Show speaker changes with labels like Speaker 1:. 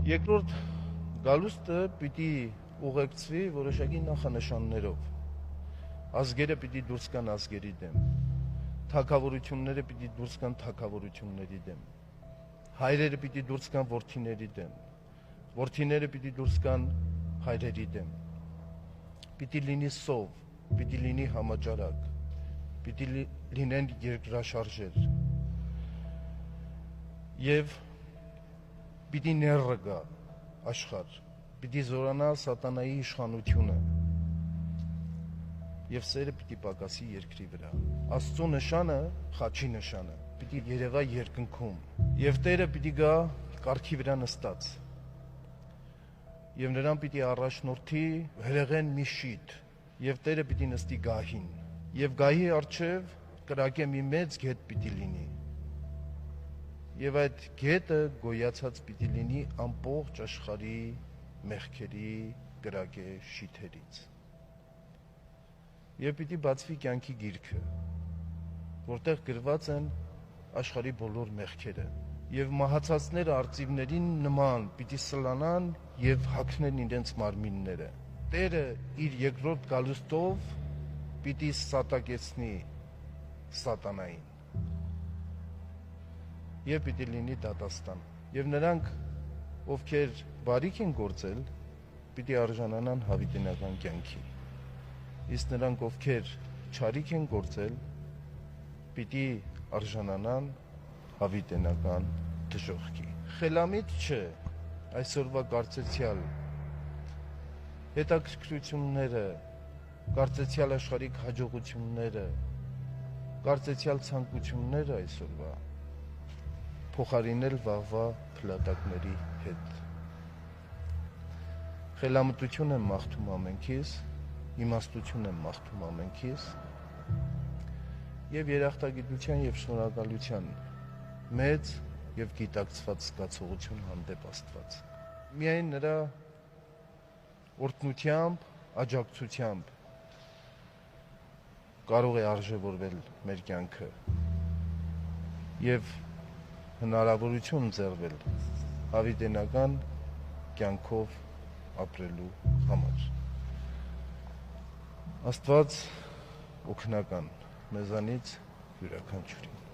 Speaker 1: Երկրորդ գալուստը պիտի ուղեկցվի որոշակի նախանշաններով։ Ազգերը պիտի դուրս գան ազգերի դեմ, թագավորությունները պիտի դուրս գան թագավորությունների դեմ, հայրերը պիտի դուրս գան որդիների դեմ, որդիները պիտի դուրս գան հայրերի դեմ, պիտի լինի սով, պիտի լինի համաճարակ, պիտի լինեն երկրաշարժեր և պիտի ները գա աշխարհ, պիտի զորանա սատանայի իշխանությունը և սերը պիտի պակասի երկրի վրա։ Աստծո նշանը, խաչի նշանը, պիտի երևա երկնքում և Տերը պիտի գա կառքի վրա նստած և նրան պիտի առաջնորդի հրեղեն մի շիթ և Տերը պիտի նստի գահին և գահի առջև կրակե մի մեծ գետ պիտի լինի և այդ գետը գոյացած պիտի լինի ամբողջ աշխարհի մեղքերի կրակե շիթերից և պիտի բացվի կյանքի գիրքը, որտեղ գրված են աշխարհի բոլոր մեղքերը և մահացածները արծիվներին նման պիտի սլանան և հագնեն իրենց մարմինները։ Տերը իր երկրորդ գալուստով պիտի սատակեցնի սատանային և պիտի լինի դատաստան և նրանք, ովքեր բարիք են գործել, պիտի արժանանան հավիտենական կյանքի, իսկ նրանք, ովքեր չարիք են գործել, պիտի արժանանան հավիտենական դժոխքի։ Խելամիտ չէ այսօրվա կարծեցյալ հետաքրքրությունները, կարծեցյալ աշխարհիկ հաջողությունները, կարծեցյալ ցանկությունները այսօրվա փոխարինել վաղվա փլատակների հետ։ Խելամտություն եմ մաղթում ամենքիս, իմաստություն եմ մաղթում ամենքիս և երախտագիտության և շնորհակալության մեծ և գիտակցված զգացողություն հանդեպ Աստված։ Միայն նրա օրհնությամբ, աջակցությամբ կարող է արժևորվել մեր կյանքը և հնարավորություն ընձեռվել հավիտենական կյանքով ապրելու համար։ Աստված օգնական մեզանից յուրաքանչյուրին։